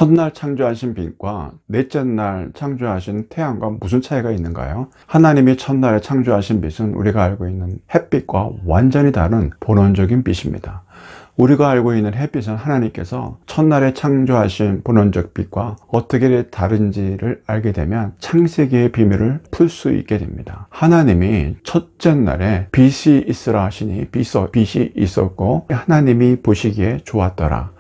첫날 창조하신 빛과 넷째 날 창조하신 태양과 무슨 차이가 있는가요? 하나님이 첫날에 창조하신 빛은 우리가 알고 있는 햇빛과 완전히 다른 본원적인 빛입니다. 우리가 알고 있는 햇빛은 하나님께서 첫날에 창조하신 본원적 빛과 어떻게 다른지를 알게 되면 창세기의 비밀을 풀 수 있게 됩니다. 하나님이 첫째 날에 빛이 있으라 하시니 빛이 있었고 하나님이 보시기에 좋았더라.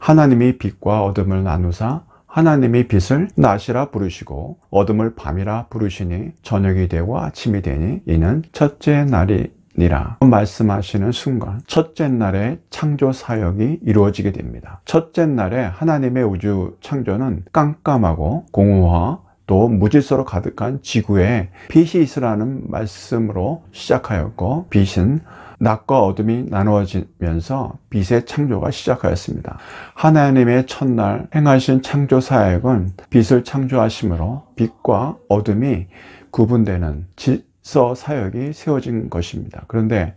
하나님이 빛과 어둠을 나누사 하나님이 빛을 낮이라 부르시고 어둠을 밤이라 부르시니 저녁이 되고 아침이 되니 이는 첫째 날이니라 말씀하시는 순간 첫째 날에 창조 사역이 이루어지게 됩니다. 첫째 날에 하나님의 우주 창조는 깜깜하고 공허와 또 무질서로 가득한 지구에 빛이 있으라는 말씀으로 시작하였고 빛은 낮과 어둠이 나누어지면서 빛의 창조가 시작하였습니다. 하나님의 첫날 행하신 창조 사역은 빛을 창조하심으로 빛과 어둠이 구분되는 질서 사역이 세워진 것입니다. 그런데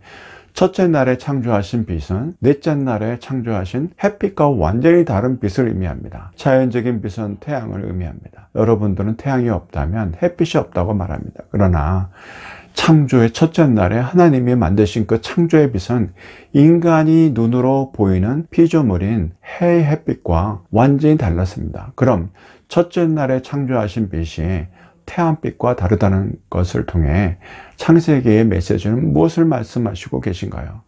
첫째 날에 창조하신 빛은 넷째 날에 창조하신 햇빛과 완전히 다른 빛을 의미합니다. 자연적인 빛은 태양을 의미합니다. 여러분들은 태양이 없다면 햇빛이 없다고 말합니다. 그러나 창조의 첫째 날에 하나님이 만드신 그 창조의 빛은 인간이 눈으로 보이는 피조물인 해의 햇빛과 완전히 달랐습니다. 그럼 첫째 날에 창조하신 빛이 태양빛과 다르다는 것을 통해 창세기의 메시지는 무엇을 말씀하시고 계신가요?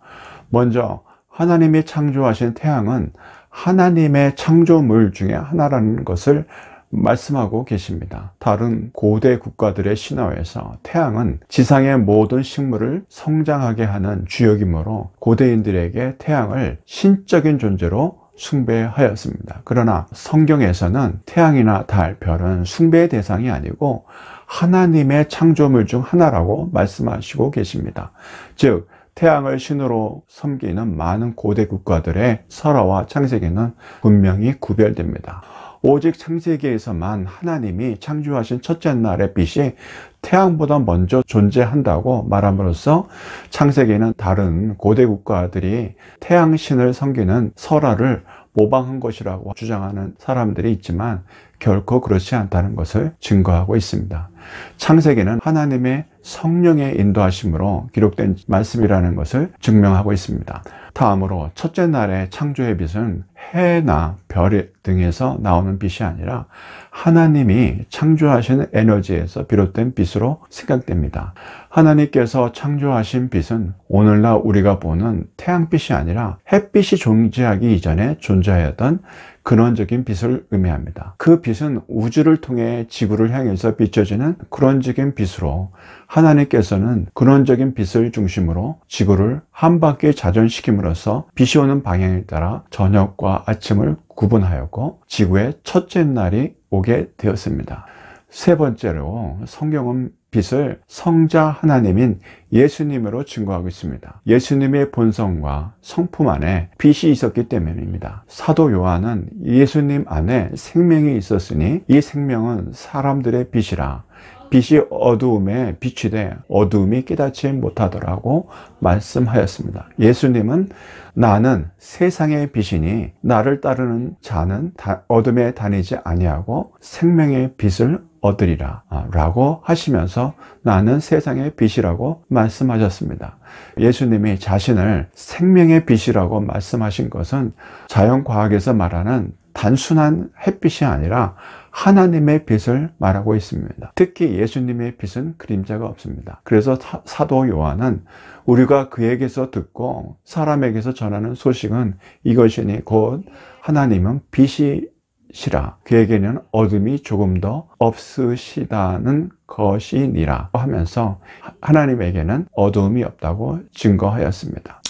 먼저 하나님이 창조하신 태양은 하나님의 창조물 중에 하나라는 것을 말씀하고 계십니다. 다른 고대 국가들의 신화에서 태양은 지상의 모든 식물을 성장하게 하는 주역이므로 고대인들에게 태양을 신적인 존재로 숭배하였습니다. 그러나 성경에서는 태양이나 달, 별은 숭배의 대상이 아니고 하나님의 창조물 중 하나라고 말씀하시고 계십니다. 즉 태양을 신으로 섬기는 많은 고대 국가들의 설화와 창세기는 분명히 구별됩니다. 오직 창세기에서만 하나님이 창조하신 첫째 날의 빛이 태양보다 먼저 존재한다고 말함으로써 창세기는 다른 고대 국가들이 태양신을 섬기는 설화를 모방한 것이라고 주장하는 사람들이 있지만 결코 그렇지 않다는 것을 증거하고 있습니다. 창세기는 하나님의 성령의 인도하심으로 기록된 말씀이라는 것을 증명하고 있습니다. 다음으로 첫째 날의 창조의 빛은 해나 별 등에서 나오는 빛이 아니라 하나님이 창조하신 에너지에서 비롯된 빛으로 생각됩니다. 하나님께서 창조하신 빛은 오늘날 우리가 보는 태양빛이 아니라 햇빛이 존재하기 이전에 존재하였던 근원적인 빛을 의미합니다. 그 빛은 우주를 통해 지구를 향해서 비춰지는 근원적인 빛으로 하나님께서는 근원적인 빛을 중심으로 지구를 한 바퀴 자전시킴으로써 빛이 오는 방향에 따라 저녁과 아침을 구분하였고 지구의 첫째 날이 오게 되었습니다. 세 번째로 성경은 빛을 성자 하나님인 예수님으로 증거하고 있습니다. 예수님의 본성과 성품 안에 빛이 있었기 때문입니다. 사도 요한은 예수님 안에 생명이 있었으니 이 생명은 사람들의 빛이라 빛이 어두움에 비추되 어두움이 깨닫지 못하더라고 말씀하였습니다. 예수님은 나는 세상의 빛이니 나를 따르는 자는 어둠에 다니지 아니하고 생명의 빛을 얻으리라 라고 하시면서 나는 세상의 빛이라고 말씀하셨습니다. 예수님이 자신을 생명의 빛이라고 말씀하신 것은 자연과학에서 말하는 단순한 햇빛이 아니라 하나님의 빛을 말하고 있습니다. 특히 예수님의 빛은 그림자가 없습니다. 그래서 사도 요한은 우리가 그에게서 듣고 사람에게서 전하는 소식은 이것이니 곧 하나님은 빛이시라 그에게는 어둠이 조금 더 없으시다는 것이니라 하면서 하나님에게는 어두움이 없다고 증거하였습니다.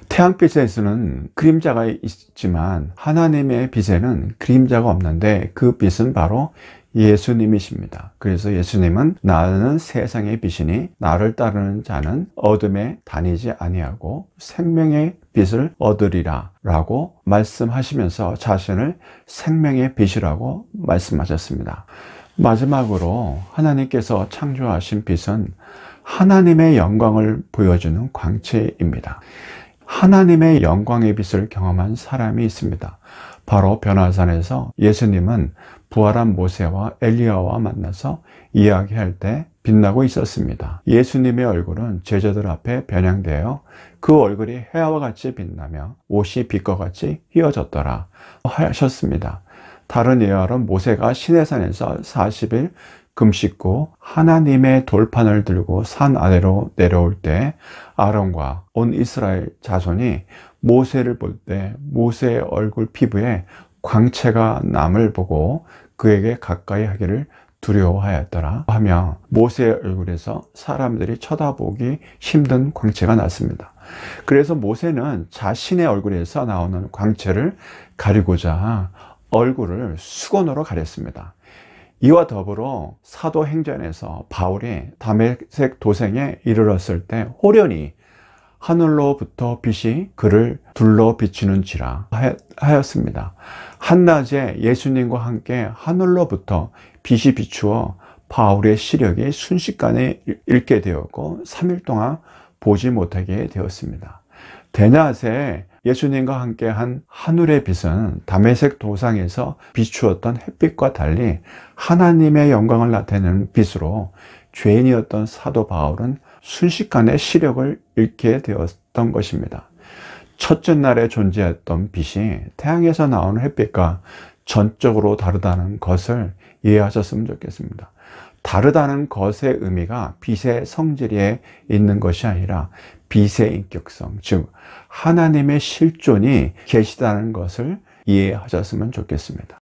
태양빛에서는 그림자가 있지만 하나님의 빛에는 그림자가 없는데 그 빛은 바로 예수님이십니다. 그래서 예수님은 나는 세상의 빛이니 나를 따르는 자는 어둠에 다니지 아니하고 생명의 빛을 얻으리라 라고 말씀하시면서 자신을 생명의 빛이라고 말씀하셨습니다. 마지막으로 하나님께서 창조하신 빛은 하나님의 영광을 보여주는 광채입니다. 하나님의 영광의 빛을 경험한 사람이 있습니다. 바로 변화산에서 예수님은 부활한 모세와 엘리야와 만나서 이야기할 때 빛나고 있었습니다. 예수님의 얼굴은 제자들 앞에 변양되어 그 얼굴이 해와 같이 빛나며 옷이 빛과 같이 휘어졌더라 하셨습니다. 다른 예화로 모세가 시내산에서 40일 금식고 하나님의 돌판을 들고 산 아래로 내려올 때 아론과 온 이스라엘 자손이 모세를 볼 때 모세의 얼굴 피부에 광채가 남을 보고 그에게 가까이 하기를 두려워하였더라 하며 모세의 얼굴에서 사람들이 쳐다보기 힘든 광채가 났습니다. 그래서 모세는 자신의 얼굴에서 나오는 광채를 가리고자 얼굴을 수건으로 가렸습니다. 이와 더불어 사도행전에서 바울이 다메섹 도성에 이르렀을 때 호련히 하늘로부터 빛이 그를 둘러 비추는지라 하였습니다. 한낮에 예수님과 함께 하늘로부터 빛이 비추어 바울의 시력이 순식간에 잃게 되었고 3일 동안 보지 못하게 되었습니다. 대낮에 예수님과 함께한 하늘의 빛은 다메섹 도상에서 비추었던 햇빛과 달리 하나님의 영광을 나타내는 빛으로 죄인이었던 사도 바울은 순식간에 시력을 잃게 되었던 것입니다. 첫째 날에 존재했던 빛이 태양에서 나오는 햇빛과 전적으로 다르다는 것을 이해하셨으면 좋겠습니다. 다르다는 것의 의미가 빛의 성질에 있는 것이 아니라 빛의 인격성, 즉 하나님의 실존이 계시다는 것을 이해하셨으면 좋겠습니다.